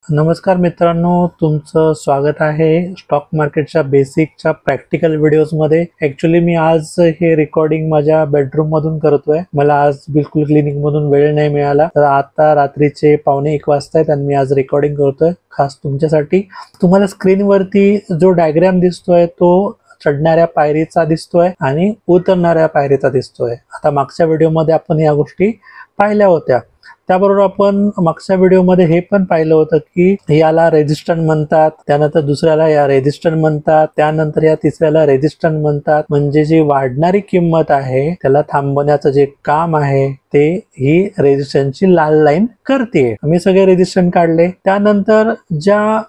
नमस्कार मित्रांनो, तुमचं स्वागत आहे स्टॉक मार्केटच्या बेसिकच्या प्रॅक्टिकल व्हिडिओजमध्ये। ॲक्च्युली मी आज हे रेकॉर्डिंग माझ्या बेडरूम मधून करतोय। मला आज बिलकुल क्लिनिक मधून वेळ नाही मिळाला, तर आता रात्रीचे 1:15 वाजतायत आणि मी आज रेकॉर्डिंग करतोय खास तुमच्यासाठी। तुम्हाला स्क्रीनवरती जो डायग्राम दिसतोय तो चढणाऱ्या पायरीचा दिसतोय आणि उतरणाऱ्या पायरीचा दिसतोय। आता मागच्या व्हिडिओमध्ये आपण या गोष्टी पाहिल्या होत्या। त्याबरोबर आपण मागच्या व्हिडिओमध्ये हे पण पाहिलं होतं की याला रेजिस्टन्स म्हणतात, त्यानंतर दुसऱ्याला या रेजिस्टन्स म्हणतात, त्यानंतर या तिसऱ्याला रेजिस्टन्स म्हणतात। म्हणजे जी वाढणारी किंमत आहे त्याला थांबवण्याचं जे काम आहे ते ही रेजिस्टन्सची लाल लाईन करते। आम्ही सगळे रेजिस्टन्स काढले। त्यानंतर ज्या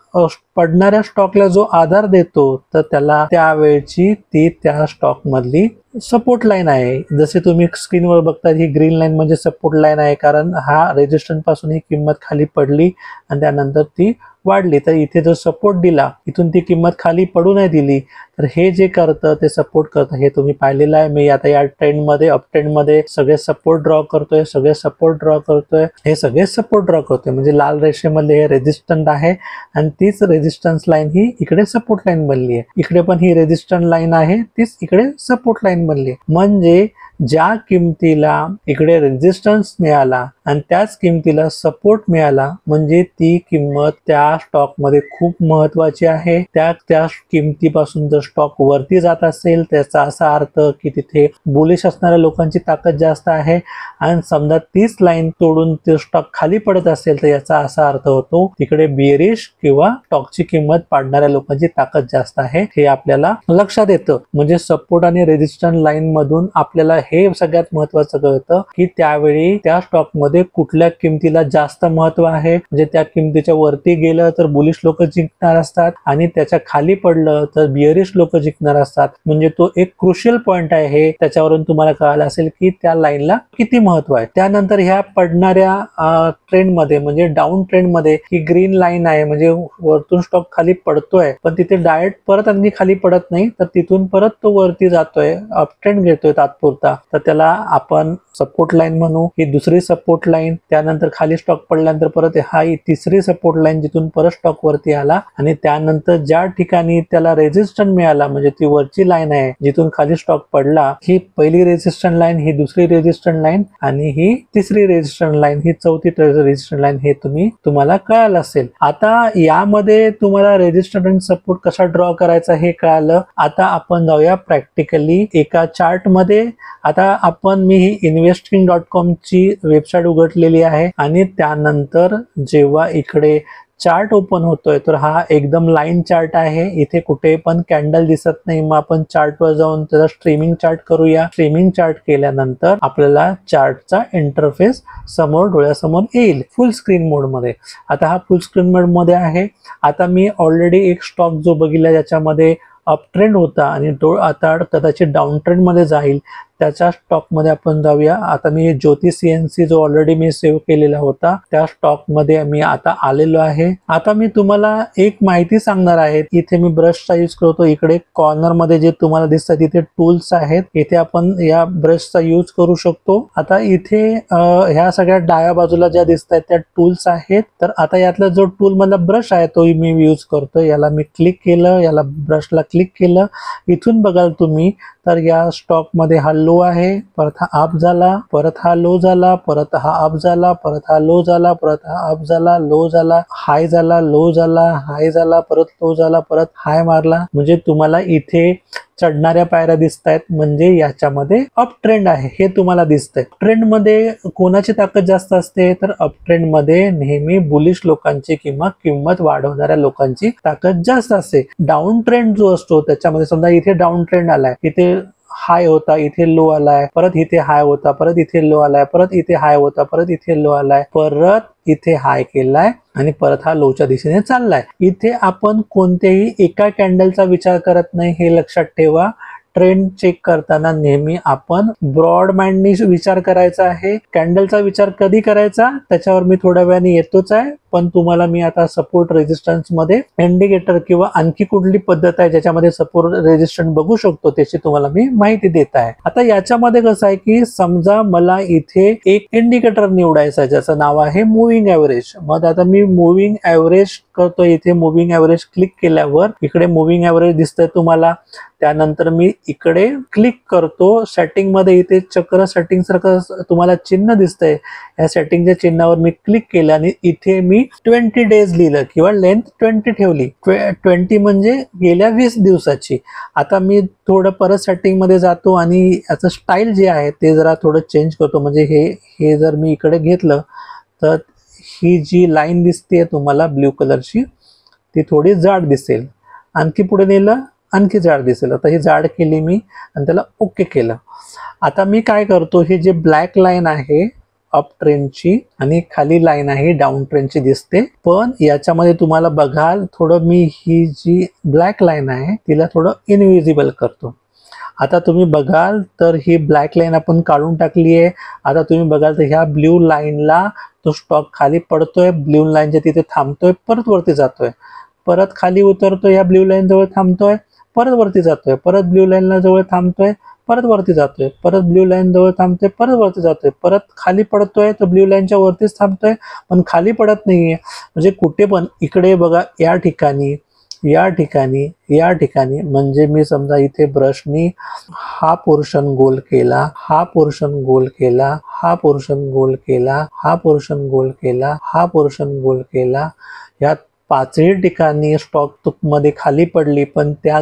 पडणाऱ्या स्टॉकला जो आधार देतो तर त्याला त्यावेळची ती त्या स्टॉक मधली सपोर्ट लाईन आहे। जसे तुम्ही स्क्रीनवर बघता ही ग्रीन लाईन म्हणजे सपोर्ट लाईन आहे, कारण हा रेजिस्टन्स पासून ही किंमत खाली पडली आणि त्यानंतर ती वाढली। तर इथे जर सपोर्ट दिला, इथून ती किंमत खाली पडू नाही दिली, तर हे जे करतं ते सपोर्ट करतं। हे तुम्ही पाहिलेलं आहे। मी आता या ट्रेंड मध्ये अप ट्रेंड मध्ये सगळे सपोर्ट ड्रॉ करतोय, सगळे सपोर्ट ड्रॉ करतोय, हे सगळे सपोर्ट ड्रॉ करतोय। म्हणजे लाल रेषेमध्ये हे रेजिस्टन्स आहे आणि तीच रेजिस्टन्स लाईन ही इकडे सपोर्ट लाईन बनली आहे। इकडे पण ही रेजिस्टन्स लाईन आहे, तीच इकडे सपोर्ट लाईन बनली आहे। म्हणजे ज्या किमतीला इकडे रेजिस्टन्स मिळाला आणि त्याच किमतीला सपोर्ट मिळाला, म्हणजे ती किंमत त्या स्टॉक मध्ये खूप महत्वाची आहे। त्या किमतीपासून जर स्टॉक वरती जात असेल त्याचा असा अर्थ की तिथे बुलिश असणाऱ्या लोकांची ताकद जास्त आहे, आणि समजा तीच लाईन तोडून ते स्टॉक खाली पडत असेल तर याचा असा अर्थ होतो तिकडे बेरिश किंवा स्टॉकची किंमत पाडणाऱ्या लोकांची ताकद जास्त आहे। हे आपल्याला लक्षात येतं। म्हणजे सपोर्ट आणि रेजिस्टन्स लाईन मधून आपल्याला हे सगळ्यात महत्वाचं कळतं की त्यावेळी त्या स्टॉक मध्ये कुठल्या किमतीला जास्त महत्व आहे। म्हणजे त्या किमतीच्या वरती गेलं तर बुलिश लोक जिंकणार असतात आणि त्याच्या खाली पडलं तर बिअरिश लोक जिंकणार असतात। म्हणजे तो एक क्रुशियल पॉइंट आहे। हे त्याच्यावरून तुम्हाला कळालं असेल की त्या लाईनला किती महत्व आहे। त्यानंतर ह्या पडणाऱ्या ट्रेंड मध्ये म्हणजे डाऊन ट्रेंड मध्ये ही ग्रीन लाईन आहे, म्हणजे वरतून स्टॉक खाली पडतोय पण तिथे डायरेक्ट परत आणखी खाली पडत नाही, तर तिथून परत तो वरती जातोय, अप ट्रेंड घेतोय तात्पुरता, तर त्याला आपण सपोर्ट लाईन म्हणू। ही दुसरी सपोर्ट लाईन, त्यानंतर खाली स्टॉक पडल्यानंतर परत हा तिसरी सपोर्ट लाईन जिथून परत स्टॉक वरती आला, आणि त्यानंतर ज्या ठिकाणी त्याला रेजिस्टन्स मिळाला म्हणजे ती वरची लाईन आहे जिथून खाली स्टॉक पडला, ही पहिली रेजिस्टन्स लाईन, ही दुसरी रेजिस्टन्स लाईन आणि ही तिसरी रेजिस्टन्स लाईन, ही चौथी रेजिस्टन्स लाईन, हे तुम्हाला कळालं असेल। आता यामध्ये तुम्हाला रेजिस्टन्स आणि सपोर्ट कसा ड्रॉ करायचा हे कळालं। आता आपण जाऊया प्रॅक्टिकली एका चार्ट मध्ये। आता मी ही investing.com ची वेबसाईट उघडलेली आहे आणि त्यानंतर जेव्हा इकडे चार्ट ओपन होतोय तर हा एकदम लाईन चार्ट आहे। इथे कुठे पण कॅन्डल दिसत नाही। मग आपण चार्ट वर जाऊन त्याला स्ट्रीमिंग चार्ट करूया। स्ट्रीमिंग चार्ट केल्यानंतर आपल्याला चार्टचा इंटरफेस समोर डोळ्यासमोर येईल फुल स्क्रीन मोड मध्ये। आता हा फुल स्क्रीन मोड मध्ये आहे। आता मी ऑलरेडी एक स्टॉक जो बघितला ज्याच्यामध्ये अप ट्रेंड होता आणि तो आता कदाचित डाऊन ट्रेंड मध्ये जाईल, त्याच्या स्टॉक मध्ये आपण जाऊया। आता मी ज्योती CNC जो ऑलरेडी मी सेव्ह केलेला होता त्या स्टॉक मध्ये मी आता आलेलो आहे। आता मी तुम्हाला एक माहिती सांगणार आहे। इथे मी ब्रशचा यूज करतो। इकडे कॉर्नर मध्ये जे तुम्हाला दिसतात तिथे टूल्स आहेत, इथे आपण या ब्रशचा यूज करू शकतो। आता इथे ह्या सगळ्या डाव्या बाजूला ज्या दिसत आहेत त्या टूल्स आहेत। तर आता यातला जो टूल मधला ब्रश आहे तो मी यूज करतो। याला मी क्लिक केलं, याला ब्रशला क्लिक केलं, इथून बघाल तुम्ही तर या स्टॉक मध्ये हा लो आहे, परत हा अप झाला, परत हा लो झाला, परत हा अप झाला, परत हा लो झाला, परत हा अप झाला, लो झाला, हाय झाला, लो झाला, हाय झाला, परत लो झाला, परत हाय मारला। म्हणजे तुम्हाला इथे चढणाऱ्या पायऱ्या दिसत आहेत, म्हणजे याच्यामध्ये अप ट्रेंड आहे हे तुम्हाला दिसतंय। ट्रेंड मध्ये कोणाची ताकद जास्त असते तर अप ट्रेंड मध्ये नेहमी बुलिश लोकांची किंवा किंमत वाढवणाऱ्या लोकांची ताकद जास्त असते। डाऊन ट्रेंड जो असतो त्याच्यामध्ये समजा इथे डाऊन ट्रेंड आलाय, इथे हाय होता, इथे लो आलाय, परत इथे हाय होता, परत इथे लो आलाय, परत इथे हाय होता, परत इथे लो आलाय, परत इथे हाय केलाय आणि परत हा लोच्या दिशेने चाललाय। इथे आपण कोणत्याही एका कॅन्डलचा विचार करत नाही, हे लक्षात ठेवा। ट्रेंड चेक करताना नेहमी आपण ब्रॉड माइंडनी विचार करायचा आहे। कॅन्डलचा विचार कधी करायचा त्याच्यावर मी थोड्या वेळाने येतोच आहे। पण तुम्हाला मी आता सपोर्ट रेजिस्टन्स मध्ये इंडिकेटर किंवा आणखी कुठली पद्धत आहे ज्याच्यामध्ये सपोर्ट रेजिस्टन्स बघू शकतो त्याची तुम्हाला मी माहिती देत आहे. आता याच्यामध्ये कसं आहे की समजा मला इथे एक इंडिकेटर निवडायचं आहे ज्याचं नाव आहे मुव्हिंग ऍव्हरेज. मग आता मी मुव्हिंग ऍव्हरेज करतो. इथे मुव्हिंग ऍव्हरेज क्लिक केल्यावर इकडे मुव्हिंग ऍव्हरेज दिसतंय तुम्हाला. त्यानंतर मी इकडे क्लिक करतो सेटिंग मध्ये. इथे चक्र सेटिंग सारखं तुम्हाला चिन्ह दिसतंय. या सेटिंगच्या चिन्हावर मी क्लिक केलं आणि इथे मी 20 डेज लिहिलं किंवा लेंथ 20 ठेवली. 20 म्हणजे गेल्या 20 दिवसाची. आता मी थोडं परत सेटिंग मध्ये जातो आणि याचं स्टाईल जे आहे ते जरा थोडं चेंज करतो. म्हणजे हे जर मी इकडे घेतलं तर ही जी लाईन दिसते तुम्हाला ब्ल्यू कलरची ती थोडी जाड दिसेल. आणखी पुढे नेलं आणखी जाड दिसेल. आता ही जाड केली मी आणि त्याला ओके केलं. आता मी काय करतो, हे जे ब्लॅक लाईन आहे अप ट्रेंडची आणि खाली लाईन आहे डाऊन ट्रेंडची दिसते, पण याच्यामध्ये तुम्हाला बघाल थोडं मी ही जी ब्लॅक लाईन आहे तिला थोडं इनविजिबल करतो. आता तुम्ही बघाल तर ही ब्लॅक लाईन आपण काढून टाकली आहे. आता तुम्ही बघाल तर ह्या ब्ल्यू लाईनला तो स्टॉक खाली पडतोय, ब्ल्यू लाईनच्या तिथे थांबतोय, परत वरती जातोय, परत खाली उतरतोय, या ब्ल्यू लाईन जवळ थांबतोय, परत वरती जातोय, परत ब्ल्यू लाईनला जवळ थांबतोय, परत वरती जातोय, परत ब्ल्यू लाईन जवळ थांबतोय, परत वरती जातोय, परत खाली पडतोय तर ब्ल्यू लाईनच्या वरतीच थांबतोय पण खाली पडत नाहीये. म्हणजे कुठे पण इकडे बघा या ठिकाणी या ठिकाणी या ठिकाणी म्हणजे मी समजा इथे ब्रशनी हा पोर्शन गोल केला, हा पोर्शन गोल केला, हा पोर्शन गोल केला, हा पोर्शन गोल केला, हा पोर्शन गोल केला, या पाचही ठिकाणी स्टॉक मध्ये खाली पडली पण त्या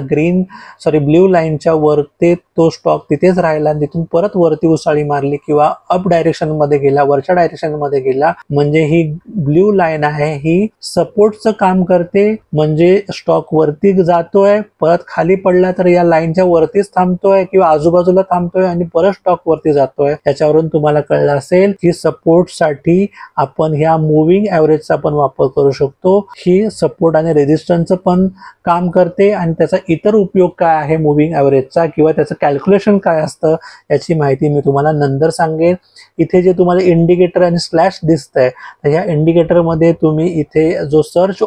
ब्ल्यू लाईनच्या वरती तो स्टॉक तिथेच राहिला आणि तिथून परत वरती उसाळी मारली किंवा अप डायरेक्शन मध्ये गेला, वरच्या डायरेक्शन मध्ये गेला, म्हणजे ही ब्ल्यू लाईन आहे ही सपोर्टचं काम करते. म्हणजे स्टॉक वरती जातोय, परत खाली पडला तर या लाईनच्या वरतीच थांबतोय किंवा आजूबाजूला थांबतोय आणि परत स्टॉक वरती जातोय. त्याच्यावरून तुम्हाला कळलं असेल की सपोर्ट साठी आपण ह्या मुव्हिंग ऍव्हरेजचा पण वापर करू शकतो. ही सपोर्ट आणि रेजिस्टन्सचं पण काम करते आणि त्याचा इतर उपयोग काय आहे मुव्हिंग ऍव्हरेजचा किंवा त्याचं कॅल्क्युलेशन काय असतं याची माहिती मी तुम्हाला नंतर सांगेन. इथे जे तुम्हाला इंडिकेटर आणि स्लॅश दिसतंय तर ह्या इंडिकेटर मध्ये तुम्ही इथे जो सर्च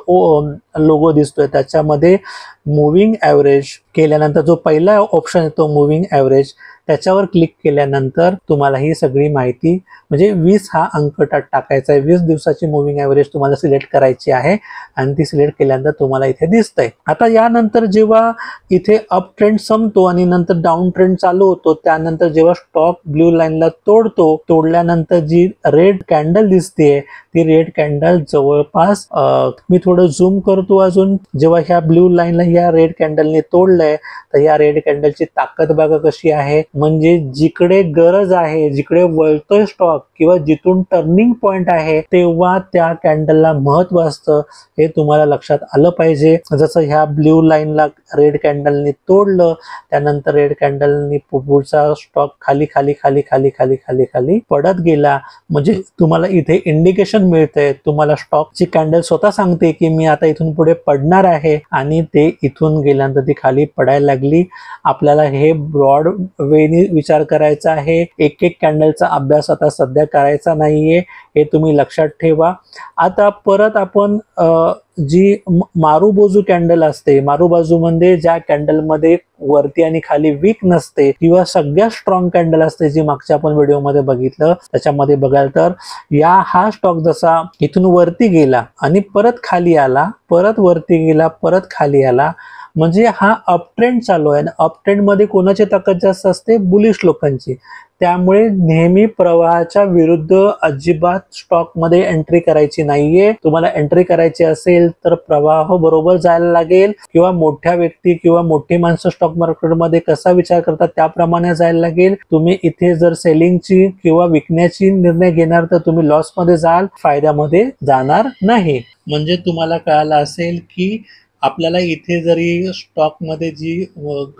लोगो दिसतोय त्याच्यामध्ये मुव्हिंग ऍव्हरेज केल्यानंतर जो पहिला ऑप्शन येतो मुव्हिंग ऍव्हरेज त्याच्यावर क्लिक केल्यानंतर तुम्हाला ही सगळी माहिती म्हणजे 20 हा अंक टाकायचा आहे. 20 दिवसाची मुव्हिंग ऍव्हरेज तुम्हाला सिलेक्ट करायची आहे आणि ती सिलेक्ट केल्यानंतर तुम्हाला इथे दिसतंय. आता यानंतर जेव्हा इथे अप ट्रेंड संपतो आणि नंतर डाऊन ट्रेंड चालू होतो त्यानंतर जेव्हा स्टॉक ब्ल्यू लाईनला तोडतो, तोडल्यानंतर जी रेड कॅन्डल दिसते ती रेड कॅन्डल जवळपास मी थोडं झूम करतो अजून, जेव्हा ह्या ब्ल्यू लाईनला ह्या रेड कॅन्डलने तोडलंय तर या रेड कॅन्डलची ताकद बघा कशी आहे. म्हणजे जिकडे गरज आहे, जिकडे वळतोय स्टॉक किंवा जिथून टर्निंग पॉइंट आहे तेव्हा त्या कॅन्डलला महत्व असतं हे तुम्हाला लक्षात आलं पाहिजे. जसं ह्या ब्ल्यू लाईनला रेड कॅन्डलने तोडलं त्यानंतर रेड कॅन्डलने पुढचा स्टॉक खाली खाली खाली खाली खाली खाली खाली पडत गेला. म्हणजे तुम्हाला इथे इंडिकेशन मिळतंय, तुम्हाला स्टॉकची कॅन्डल स्वतः सांगते की मी आता इथून पुढे पडणार आहे आणि ते इथून गेल्यानंतर ती खाली पडायला लागली. आपल्याला हे ब्रॉड वेनी विचार करायचा आहे. एक एक कॅन्डलचा अभ्यास आता सध्या करायचा नाहीये हे तुम्ही लक्षात ठेवा. आता परत आपण जी मारूबाजू कॅन्डल असते, मारूबाजू म्हणजे ज्या कॅन्डल मध्ये वरती आणि खाली वीक नसते किंवा सगळ्यात स्ट्रॉंग कॅन्डल असते जी मागच्या आपण व्हिडिओमध्ये बघितलं त्याच्यामध्ये बघाल तर हा स्टॉक जसा इथून वरती गेला आणि परत खाली आला, परत वरती गेला, परत खाली आला, म्हणजे हा अप ट्रेंड चालू आहे. अप ट्रेंड मध्ये कोणाची ताकद जास्त असते? बुलिश लोकांची. त्यामुळे नेहमी प्रवाहाच्या विरुद्ध अजिबात स्टॉक मध्ये एंट्री करायची नाहीये. तुम्हाला एंट्री करायची असेल तर प्रवाह बरोबर जायला लागेल किंवा मोठ्या व्यक्ती किंवा मोठी माणसं स्टॉक मार्केटमध्ये कसा विचार करतात त्याप्रमाणे जायला लागेल. तुम्ही इथे जर सेलिंगची किंवा विकण्याची निर्णय घेणार तर तुम्ही लॉस मध्ये जाल, फायद्यामध्ये जाणार नाही. म्हणजे तुम्हाला कळालं असेल की आपल्याला इथे जरी स्टॉक मध्ये जी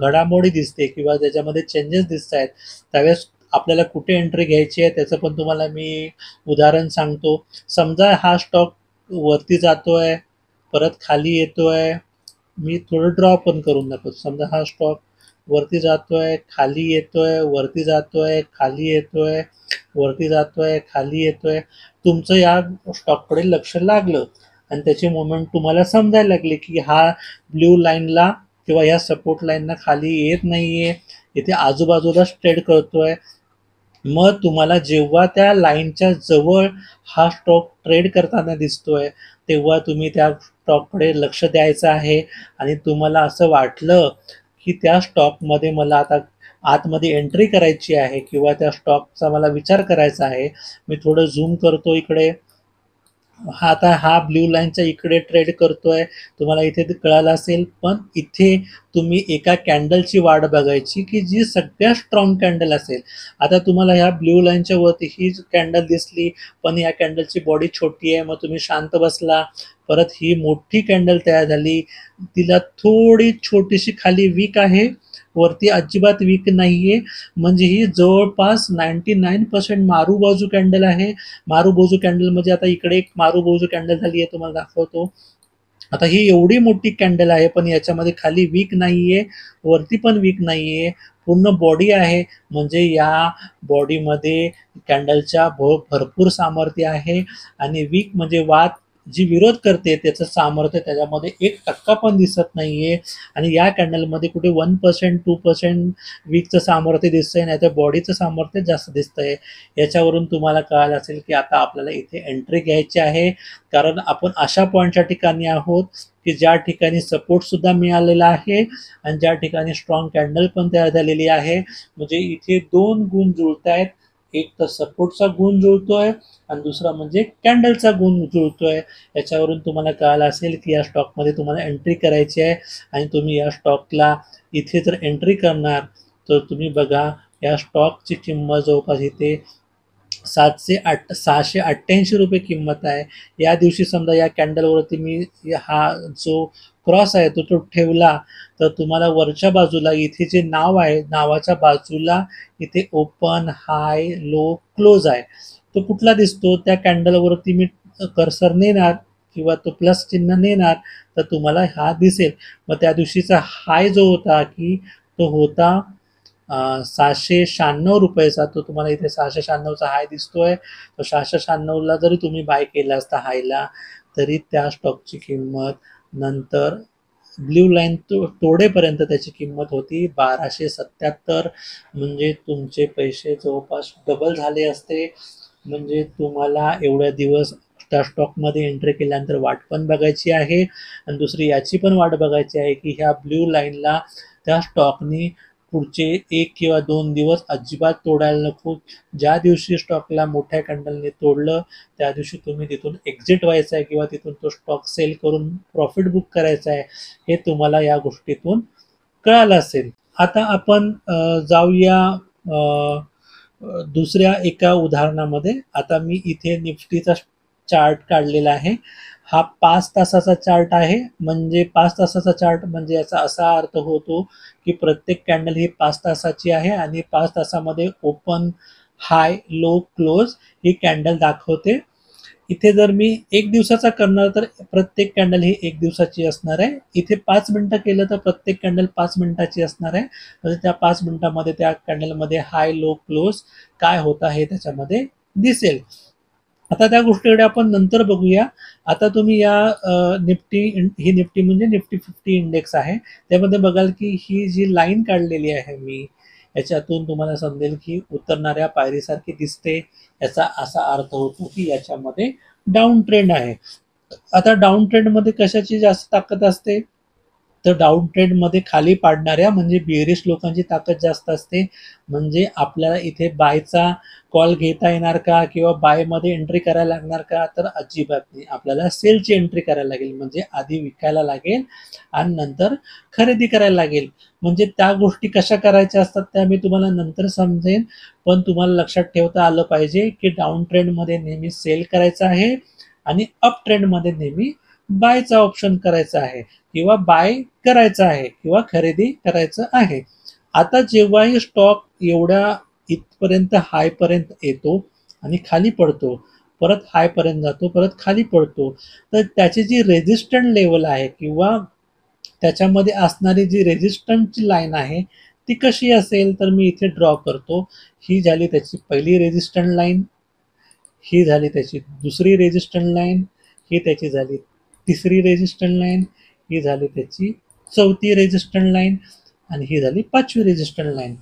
घडामोडी दिसते किंवा त्याच्यामध्ये चेंजेस दिसत आहेत त्यावेळेस आपल्याला कुठे एंट्री घ्यायची आहे त्याचं पण तुम्हाला मी उदाहरण सांगतो. समजा हा स्टॉक वरती जातोय, परत खाली येतोय, मी थोडं ड्रॉ पण करून दाखवतो. समजा हा स्टॉक वरती जातोय, खाली येतोय, वरती जातोय, खाली येतोय, वरती जातोय, खाली येतोय. तुमचं या स्टॉककडे लक्ष लागलं आणि त्याची मुवमेंट तुम्हाला समजायला लागली की हा ब्ल्यू लाईनला किंवा ह्या सपोर्ट लाईनला खाली येत नाहीये, इथे आजूबाजूलाच ट्रेड करतोय. मग तुम्हाला जेव्हा त्या लाईनच्या जवळ हा स्टॉक ट्रेड करताना दिसतोय, तेव्हा तुम्ही त्या स्टॉककडे लक्ष द्यायचं आहे. आणि तुम्हाला असं वाटलं की त्या स्टॉकमध्ये मला आता आतमध्ये एंट्री करायची आहे किंवा त्या स्टॉकचा मला विचार करायचा आहे. मी थोडं झूम करतो इकडे. आता हा ब्ल्यू लाईनच्या इकडे ट्रेड करतोय, तुम्हाला इथे ते कळालं असेल. पण इथे तुम्ही एका कॅन्डलची वाट बघायची की जी सगळ्यात स्ट्रॉंग कॅन्डल असेल. आता तुम्हाला ह्या ब्ल्यू लाईनच्या वरती ही कॅन्डल दिसली, पण या कॅन्डलची बॉडी छोटी आहे, मग तुम्ही शांत बसला. परत ही मोठी कॅन्डल तयार झाली, तिला थोडी छोटीशी खाली वीक आहे, वरती अजिबात वीक नाहीये. म्हणजे ही जवळपास 99% मारू बाजू कॅन्डल आहे. मारू बाजू कॅन्डल म्हणजे आता इकडे एक मारू बाजू कॅन्डल झाली आहे, तुम्हाला दाखवतो. आता ही एवढी मोठी कॅन्डल आहे, पण याच्यामध्ये खाली वीक नाहीये, वरती पण वीक नाहीये, पूर्ण बॉडी आहे. म्हणजे या बॉडीमध्ये कॅन्डलच्या भरपूर सामर्थ्य आहे. आणि वीक म्हणजे वाद जी विरोध करते त्याचं सामर्थ्य त्याच्यामध्ये 1% पण दिसत नाहीये. आणि या कॅन्डलमध्ये कुठे 1% 2% वीकचं सामर्थ्य दिसतंय, नाही तर बॉडीचं सामर्थ्य जास्त दिसतंय. याच्यावरून तुम्हाला कळालं असेल की आता आपल्याला इथे एंट्री घ्यायची आहे. कारण आपण अशा पॉईंटच्या ठिकाणी आहोत की ज्या ठिकाणी सपोर्ट सुद्धा मिळालेला आहे आणि ज्या ठिकाणी स्ट्रॉंग कॅन्डल पण तयार झालेली आहे. म्हणजे इथे दोन गुण जुळतायत. एक तर सपोर्टचा गुण जुळतोय आणि दुसरा म्हणजे कॅन्डलचा गुण जुळतोय. याच्यावरून तुम्हाला कळालं असेल की या स्टॉकमध्ये तुम्हाला एंट्री करायची आहे. आणि तुम्ही या स्टॉकला इथे जर एंट्री करणार तर तुम्ही बघा, या स्टॉकची किंमत जवळपास इथे 688 रुपये किंमत आहे. या दिवशी समजा या कॅन्डलवरती मी हा जो क्रॉस आहे तो ठेवला, तर तुम्हाला वरच्या बाजूला इथे जे नाव आहे, नावाच्या बाजूला इथे ओपन, हाय, लो, क्लोज आहे. तो कुठला दिसतो, त्या कॅन्डलवरती मी कर्सर नेणार किंवा तो प्लस चिन्ह नेणार तर तुम्हाला हा दिसेल. मग त्या दिवशीचा हाय जो होता की तो होता 696 रुपयाचा. तो तुम्हाला इथे 696चा हाय दिसतोय. तो 696ला जरी तुम्ही बाय केला असता हायला, तरी त्या स्टॉकची किंमत नंतर ब्ल्यू लाईन तोडेपर्यंत त्याची किंमत होती 1277. म्हणजे तुमचे पैसे जवळपास डबल झाले असते. म्हणजे तुम्हाला एवढ्या दिवस त्या स्टॉकमध्ये एंट्री केल्यानंतर वाट पण बघायची आहे. आणि दुसरी याची पण वाट बघायची आहे की ह्या ब्ल्यू लाईनला त्या स्टॉकनी पुढचे 1 किंवा 2 दिवस अजिबात तोडायला नको. ज्या दिवशी स्टॉकला मोठ्या कॅन्डलने तोडलं त्या दिवशी तुम्ही तिथून एक्झिट व्हायचं आहे किंवा तिथून तो स्टॉक सेल करून प्रॉफिट बुक करायचा आहे. हे तुम्हाला या गोष्टीतून कळालं असेल. आता आपण जाऊया दुसऱ्या एका उदाहरणामध्ये. आता मी इथे निफ्टीचा चार्ट काढलेला आहे. हा 5 तासाचा चार्ट आहे. म्हणजे 5 तासाचा चार्ट म्हणजे याचा असा अर्थ होतो की प्रत्येक कॅन्डल ही 5 तासाची आहे आणि 5 तासामध्ये ओपन, हाय, लो, क्लोज ही कॅन्डल दाखवते. इथे जर मी 1 दिवसाचा करणार तर प्रत्येक कॅन्डल ही 1 दिवसाची असणार आहे. इथे 5 मिनिटं केलं तर प्रत्येक कॅन्डल 5 मिनिटाची असणार आहे. म्हणजे त्या 5 मिनिटामध्ये त्या कॅन्डलमध्ये हाय, लो, क्लोज काय होत आहे त्याच्यामध्ये दिसेल. आता त्या गोष्टीकडे आपण नंतर बघूया. आता तुम्ही या ही निफ्टी म्हणजे निफ्टी 50 इंडेक्स आहे. त्यामध्ये बघाल की ही जी लाईन काढलेली आहे मी, याच्यातून तुम्हाला समजेल की उतरणाऱ्या पायरीसारखी दिसते. याचा असा अर्थ होतो की याच्यामध्ये डाऊन ट्रेंड आहे. आता डाऊन ट्रेंडमध्ये कशाची जास्त ताकद असते, तर डाऊन ट्रेंडमध्ये खाली पाडणाऱ्या म्हणजे बेरिश लोकांची ताकद जास्त असते. म्हणजे आपल्याला इथे बायचा कॉल घेता येणार का किंवा बायमध्ये एंट्री करायला लागणार का, तर अजिबात नाही. आपल्याला सेलची एंट्री करायला लागेल. म्हणजे आधी विकायला लागेल आणि नंतर खरेदी करायला लागेल. म्हणजे त्या गोष्टी कशा करायच्या असतात त्या मी तुम्हाला नंतर समजेन. पण तुम्हाला लक्षात ठेवता आलं पाहिजे की डाऊन ट्रेंडमध्ये नेहमी सेल करायचं आहे आणि अप ट्रेंडमध्ये नेहमी बायचा ऑप्शन करायचा आहे किंवा बाय करायचं आहे किंवा खरेदी करायचं आहे. आता जेव्हाही स्टॉक एवढ्या इथपर्यंत हायपर्यंत येतो आणि खाली पडतो, परत हायपर्यंत जातो, परत खाली पडतो, तर त्याची जी रेजिस्टंट लेवल आहे किंवा त्याच्यामध्ये असणारी जी रेजिस्टंटची लाईन आहे ती कशी असेल तर मी इथे ड्रॉ करतो. ही झाली त्याची पहिली रेजिस्टंट लाईन, ही झाली त्याची दुसरी रेजिस्टंट लाईन, ही त्याची झाली तिसरी रेजिस्टंट लाईन, ही झाली त्याची चौथी रेजिस्टंट लाईन आणि ही झाली पाचवी रेजिस्टंट लाईन.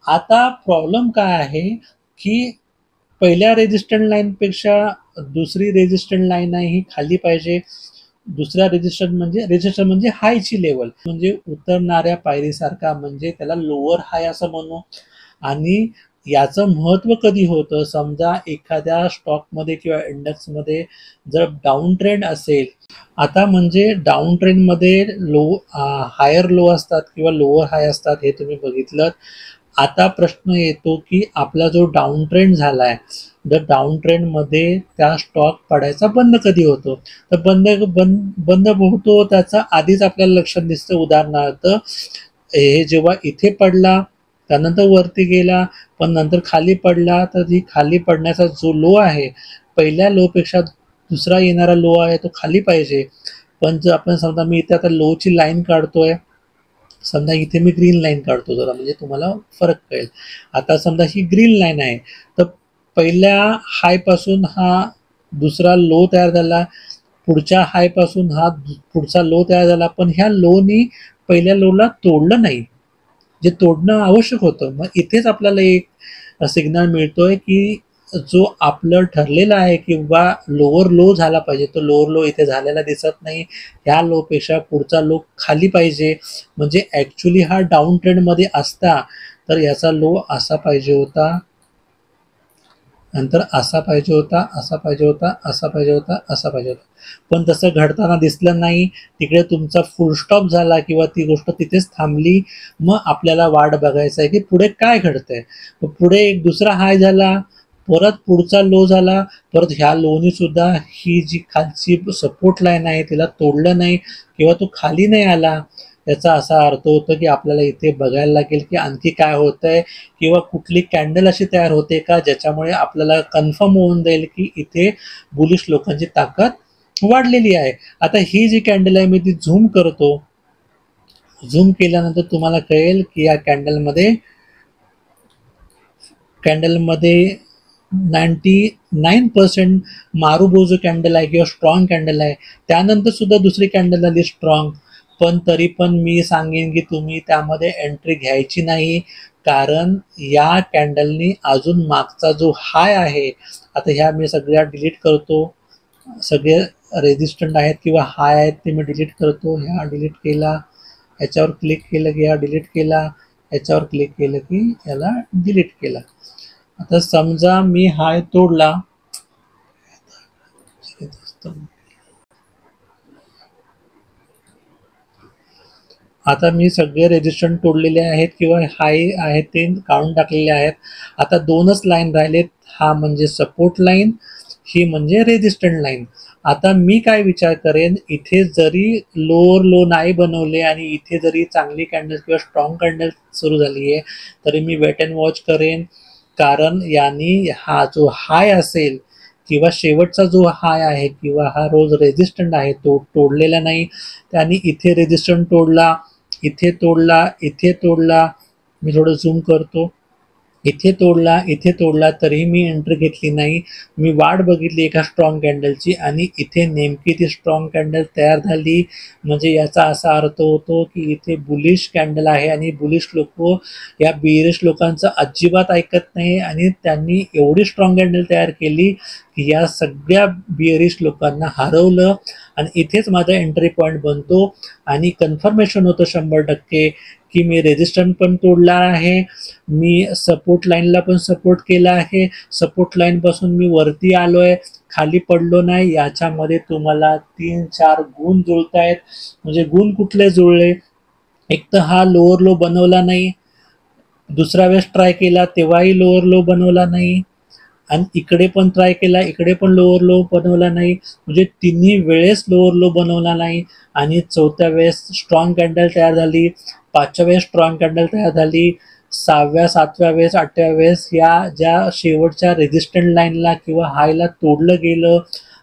आता प्रॉब्लेम काय आहे की पहिल्या रेजिस्टंट लाईनपेक्षा दुसरी रेजिस्टंट लाईन आहे ही खाली पाहिजे. दुसरा रेजिस्टर म्हणजे हायची लेवल, म्हणजे उतरणाऱ्या पायरीसारखा, म्हणजे त्याला लोअर हाय असं म्हणू. आणि याचं महत्व कधी होतं, समजा एखाद्या स्टॉकमध्ये किंवा इंडेक्समध्ये जर डाऊन ट्रेंड असेल, आता म्हणजे डाऊन ट्रेंडमध्ये हायर लो असतात किंवा लोअर हाय असतात, हे तुम्ही बघितलं. आता प्रश्न येतो की आपला जो डाऊन ट्रेंड झाला आहे, जर डाऊन ट्रेंडमध्ये त्या स्टॉक पडायचा बंद कधी होतो, तर बंद होतो त्याचा आधीच आपल्याला लक्षात दिसतं. उदाहरणार्थ हे जेव्हा इथे पडला, त्यानंतर वरती गेला, पण नंतर खाली पडला, तर ही खाली पडण्याचा जो लो आहे, पहिल्या लोपेक्षा दुसरा येणारा लो आहे तो खाली पाहिजे. पण जर आपण समजा मी इथे आता लोची लाईन काढतोय, समजा इथे मी ग्रीन लाईन काढतो जरा, म्हणजे तुम्हाला फरक कळेल. आता समजा ही ग्रीन लाईन आहे, तर पहिल्या हाय पासून हा दुसरा लो तयार झाला, पुढच्या हाय पासून हा पुढचा लो तयार झाला, पण ह्या लोनी पहिल्या लोला तोडलं नाही, जे तोडणं आवश्यक होतं. मग इथेच आपल्याला एक सिग्नल मिळतोय की जो आपलं ठरलेला आहे किंवा लोअर लो झाला पाहिजे, तो लोअर लो इथे झालेला दिसत नाही. ह्या लोपेक्षा पुढचा लो खाली पाहिजे, म्हणजे ॲक्च्युली हा डाऊन ट्रेंडमध्ये असता तर याचा लो असा पाहिजे होता, नंतर असा पाहिजे होता, असा पाहिजे होता, असा पाहिजे होता, असा पाहिजे होता. पण तसं घडताना दिसलं नाही. तिकडे तुमचा फुल स्टॉप झाला किंवा ती गोष्ट तिथेच थांबली. मग आपल्याला वाट बघायचं आहे की पुढे काय घडतंय. पुढे एक दुसरा हाय झाला, परत पुढचा लो झाला, परत ह्या लोनी सुद्धा ही जी खालची सपोर्ट लाईन आहे तिला तोडलं नाही किंवा तो खाली नाही आला. याचा असा अर्थ होतो की आपल्याला इथे बघायला लागेल की आणखी काय होतंय किंवा कुठली कॅन्डल अशी तयार होते का ज्याच्यामुळे आपल्याला कन्फर्म होऊन जाईल की इथे बुलिश लोकांची ताकद वाढलेली आहे. आता ही जी कॅन्डल आहे मी ती झूम करतो. झूम केल्यानंतर तुम्हाला कळेल की या कॅन्डलमध्ये 99% मारुबो जो कॅन्डल आहे किंवा स्ट्रॉंग कॅन्डल आहे. त्यानंतर सुद्धा दुसरी कॅन्डल आली स्ट्रॉंग, पण तरी पण मी सांगेन की तुम्ही त्यामध्ये एंट्री घ्यायची नाही, कारण या कॅन्डलनी अजून मागचा जो हाय आहे, आता ह्या मी सगळ्या डिलीट करतो, सगळे रेजिस्टंट आहेत किंवा हाय आहेत ते मी डिलीट करतो. ह्या डिलीट केला, याच्यावर क्लिक केलं की ह्या डिलीट केला, याच्यावर क्लिक केलं की याला डिलीट केला. आता समजा मी हाय तोडला, आता मी सगळे रेजिस्टंट तोडलेले आहेत किंवा हाय आहेत ते काढून टाकलेले आहेत. आता दोनच लाईन राहिलेत, हा म्हणजे सपोर्ट लाईन, ही म्हणजे रेजिस्टंट लाईन. आता मी काय विचार करेन, इथे जरी लोअर लो नाही बनवले आणि इथे जरी चांगली कॅन्डल किंवा स्ट्रॉंग कॅन्डल सुरू झाली आहे, तरी मी वेट अँड वॉच करेन, कारण यांनी हा जो हाय असेल किंवा शेवटचा जो हाय आहे किंवा हा रोज रेजिस्टंट आहे तो तोडलेला नाही. त्यांनी इथे रेजिस्टंट तोडला, इथे तोडला, इथे तोडला, मी थोडं झूम करतो, इथे तोडला, इथे तोडला, तरीही मी एंट्री घेतली नाही. मी वाट बघितली एका स्ट्रॉंग कॅन्डलची आणि इथे नेमकी ती स्ट्रॉंग कॅन्डल तयार झाली. म्हणजे याचा असा अर्थ होतो की इथे बुलिश कॅन्डल आहे आणि बुलिश लोक या बिअरिश लोकांचं अजिबात ऐकत नाही आणि त्यांनी एवढी स्ट्रॉंग कॅन्डल तयार केली की या सगळ्या बिअरिश लोकांना हरवलं. आणि इथेच माझा एंट्री पॉईंट बनतो आणि कन्फर्मेशन होतं 100% की मी रेजिस्टंट पण तोडला आहे, मी सपोर्ट लाईनला पण सपोर्ट केला आहे, सपोर्ट लाईनपासून मी वरती आलो आहे, खाली पडलो नाही. याच्यामध्ये तुम्हाला 3-4 गुण जुळत आहेत. म्हणजे गुण कुठले जुळले, एक तर हा लोअर लो बनवला नाही, दुसरा वेळेस ट्राय केला तेव्हाही लोअर लो बनवला नाही, आणि इकडे पण ट्राय केला, इकडे पण लोअर लो बनवला नाही, म्हणजे तिन्ही वेळेस लोअर लो बनवला नाही. आणि चौथ्या वेळेस स्ट्रॉंग कॅन्डल तयार झाली, पाचव्या वेळेस स्ट्रॉंग कॅन्डल तयार झाली, 6व्या 7व्या वेळेस 8व्या वेळेस या ज्या शेवटच्या रेजिस्टंट लाईनला किंवा हायला तोडलं गेलं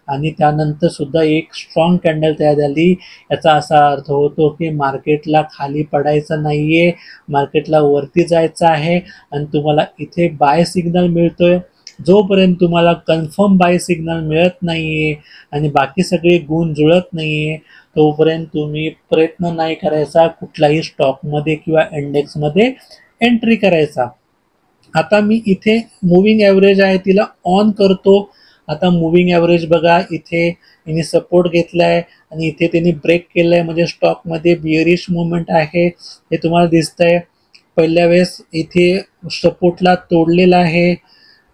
आणि त्यानंतर सुद्धा एक स्ट्रॉंग कॅन्डल तयार झाली, याचा असा अर्थ होतो की मार्केटला खाली पडायचं नाहीये, मार्केटला वरती जायचं आहे आणि तुम्हाला इथे बाय सिग्नल मिळतोय. जोपर्यंत तुम्हाला कन्फर्म बाय सिग्नल मिळत नाहीये आणि बाकी सगळे गुण जुळत नाहीये, तोपर्यंत तुम्ही प्रयत्न नाही करायचा कुठल्याही स्टॉकमध्ये किंवा इंडेक्समध्ये एंट्री करायचा. आता मी इथे मूविंग ॲव्हरेज आहे तिला ऑन करतो. आता मूविंग ॲव्हरेज बघा, इथे यांनी सपोर्ट घेतलाय आणि इथे त्यांनी ब्रेक केलाय, म्हणजे स्टॉकमध्ये बिअरिश मुवमेंट आहे हे तुम्हाला दिसतंय. पहिल्या वेळेस इथे सपोर्टला तोडलेला आहे,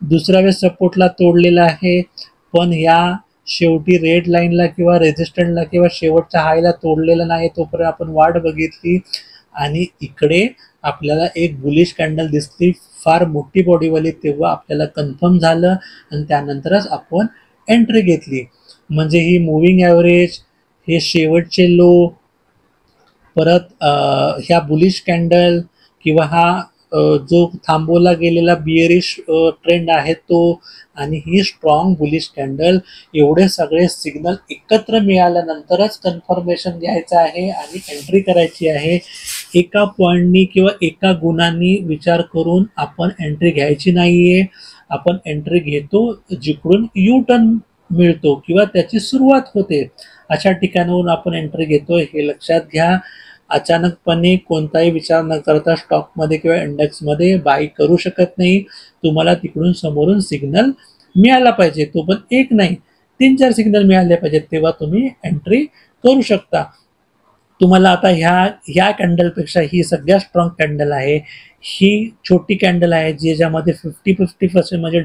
दुसऱ्या वेळेस सपोर्टला तोडलेला आहे, पण ह्या शेवटी रेड लाईनला किंवा रेजिस्टंटला किंवा शेवटच्या हायला तोडलेला नाही. तोपर्यंत आपण वाट बघितली आणि इकडे आपल्याला एक बुलिश कॅन्डल दिसली, फार मोठी बॉडीवाली. तेव्हा आपल्याला कन्फर्म झालं आणि त्यानंतरच आपण एंट्री घेतली. म्हणजे ही मूविंग ॲव्हरेज, हे शेवटचे लो, परत ह्या बुलिश कॅन्डल किंवा हा जो थांबवला गेलेला बिअरिश ट्रेंड आहे तो, आणि ही स्ट्रॉंग बुलिश कॅन्डल, एवढे सगळे सिग्नल एकत्र मिळाल्यानंतरच कन्फर्मेशन घ्यायचं आहे आणि एंट्री करायची आहे. एका पॉईंटनी किंवा एका गुणांनी विचार करून आपण एंट्री घ्यायची नाहीये. आपण एंट्री घेतो जिकडून यू टर्न मिळतो किंवा त्याची सुरुवात होते, अशा ठिकाणाहून आपण एंट्री घेतो, हे लक्षात घ्या. अचानकपणे कोणताही विचार न करता स्टॉकमध्ये किंवा इंडेक्समध्ये बाय करू शकत नाही. तुम्हाला तिकडून समोरून सिग्नल मिळाला पाहिजे, तो पण एक नाही 3-4 सिग्नल मिळाले पाहिजेत, तेव्हा तुम्ही एंट्री करू शकता. तुम्हाला आता ह्या कॅन्डलपेक्षा ही सगळ्यात स्ट्रॉंग कॅन्डल आहे. ही छोटी कॅन्डल आहे ज्याच्यामध्ये 50-50% म्हणजे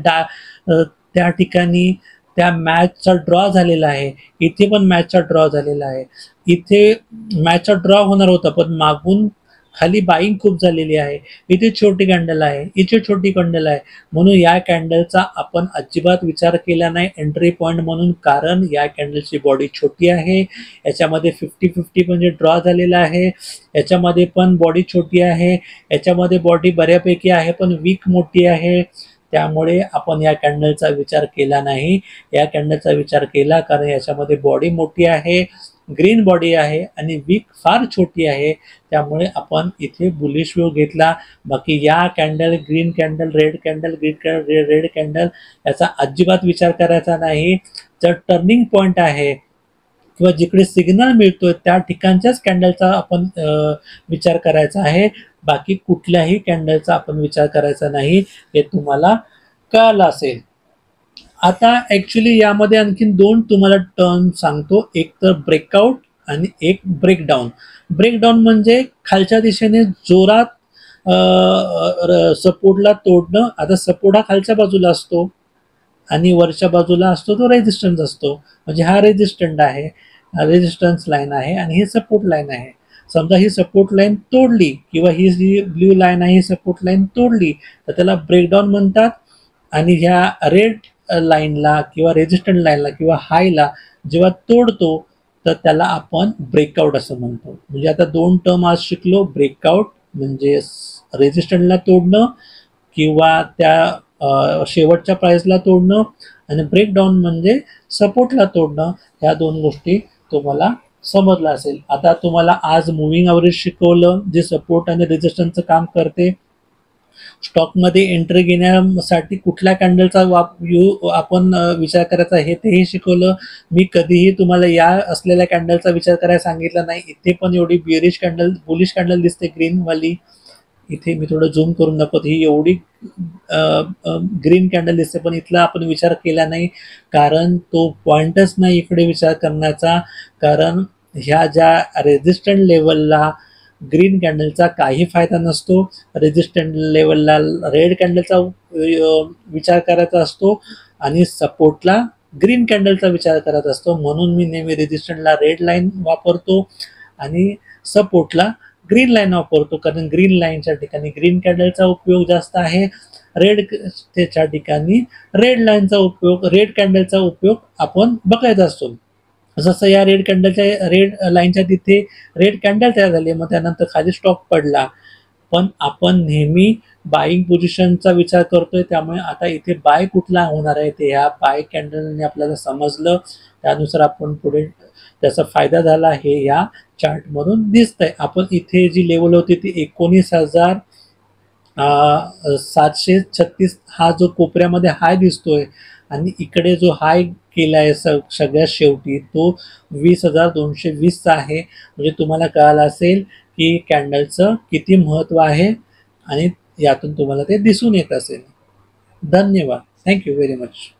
त्या ठिकाणी त्या मॅचचा ड्रॉ झालेला आहे. इथे पण मॅचचा ड्रॉ झालेला आहे. इथे मॅचचा ड्रॉ होणार होता पण मागून खाली बाईंग खूप झालेली आहे. इथे छोटी कॅन्डल आहे, इथे छोटी कॅन्डल आहे, म्हणून या कॅन्डलचा आपण अजिबात विचार केला नाही एंट्री पॉईंट म्हणून, कारण या कॅन्डलची बॉडी छोटी आहे. याच्यामध्ये 50-50 म्हणजे ड्रॉ झालेला आहे, याच्यामध्ये पण बॉडी छोटी आहे, याच्यामध्ये बॉडी बऱ्यापैकी आहे पण वीक मोठी आहे. त्यामुळे आपण या कॅन्डलचा विचार केला नाही. या कॅन्डलचा विचार केला कारण याच्यामध्ये बॉडी मोठी आहे, ग्रीन बॉडी आहे आणि वीक फार छोटी आहे, त्यामुळे आपण इथे बुलिश व्यू घेतला. बाकी या candle, green candle, red candle, green candle, red candle याचा अजिबात विचार करायचा नाही. जर टर्निंग पॉईंट आहे किंवा जिकडे सिग्नल मिळतोय त्या ठिकाणच्याच कॅन्डलचा आपण विचार करायचा आहे. बाकी कुठल्याही कॅन्डलचा आपण विचार करायचा नाही, हे तुम्हाला कळलं असेल. आता ॲक्च्युली यामध्ये आणखीन 2 तुम्हाला टर्म सांगतो, एक तर ब्रेकआउट आणि एक ब्रेकडाऊन. ब्रेकडाऊन म्हणजे खालच्या दिशेने जोरात सपोर्टला तोडणं. आता सपोर्ट हा खालच्या बाजूला असतो आणि वरच्या बाजूला असतो तो रेजिस्टन्स असतो. म्हणजे हा रेजिस्टंट आहे, रेजिस्टन्स लाईन आहे आणि ही सपोर्ट लाईन आहे. समजा ही सपोर्ट लाईन तोडली किंवा ही जी ब्ल्यू लाईन आहे ही सपोर्ट लाईन तोडली तर त्याला ब्रेकडाऊन म्हणतात. आणि ह्या रेड लाईनला किंवा रेजिस्टंट लाईनला किंवा हायला जेव्हा तोडतो तर त्याला आपण ब्रेकआउट असं म्हणतो. म्हणजे आता 2 टर्म आज शिकलो. ब्रेकआउट म्हणजे रेजिस्टंटला तोडणं किंवा त्या शेवटच्या प्राइसला तोडणं, आणि ब्रेकडाऊन म्हणजे सपोर्टला तोडणं. ह्या 2 गोष्टी तुम्हाला समजलं असेल. आता तुम्हाला आज मूविंग ॲव्हरेज शिकवलं जे सपोर्ट आणि रेजिस्टन्सचं काम करते. स्टॉकमध्ये एंट्री घेण्यासाठी कुठल्या कॅन्डलचा आपण विचार करायचा हे तेही शिकवलं. मी कधीही तुम्हाला या असलेल्या कॅन्डलचा विचार करायला सांगितला नाही. इथे पण एवढी बिअरिश कॅन्डल, बुलिश कॅन्डल दिसते ग्रीनवाली. इथे मी थोडं झूम करून दाखवतो, ही एवढी ग्रीन कॅन्डल दिसते पण इथला आपण विचार केला नाही कारण तो पॉइंटच नाही इकडे विचार करण्याचा. कारण ह्या ज्या रेजिस्टंट लेवलला ग्रीन कॅन्डलचा काही फायदा नसतो, रेजिस्टंट लेवलला रेड कॅन्डलचा विचार करायचा असतो आणि सपोर्टला ग्रीन कॅन्डलचा विचार करत असतो. म्हणून मी नेहमी रेजिस्टंटला रेड लाईन वापरतो आणि सपोर्टला ग्रीन लाईन वापरतो, कारण ग्रीन लाईनच्या ठिकाणी ग्रीन कॅन्डलचा उपयोग जास्त आहे, रेड त्याच्या ठिकाणी रेड लाईनचा उपयोग, रेड कॅन्डलचा उपयोग आपण बघायचा असतो. जसं या रेड लाईनच्या तिथे रेड कॅन्डल तयार झाली, मग त्यानंतर खाली स्टॉक पडला. पण आपण नेहमी बाईंग पोझिशनचा विचार करतोय, त्यामुळे आता इथे बाय कुठला होणार आहे ते ह्या बाय कॅन्डलने आपल्याला समजलं. त्यानुसार आपण पुढे त्याचा फायदा झाला हे या चार्टमधून दिसतंय. आपण इथे जी लेवल होती ती 19,736 हा जो कोपऱ्यामध्ये हाय दिसतोय आणि इकडे जो हाय केलाय सगळ्यात शेवटी तो 20,220 चा आहे. म्हणजे तुम्हाला कळालं असेल की कॅन्डलचं किती महत्व आहे आणि यातून तुम्हाला ते दिसून येत असेल. धन्यवाद. Thank you very much.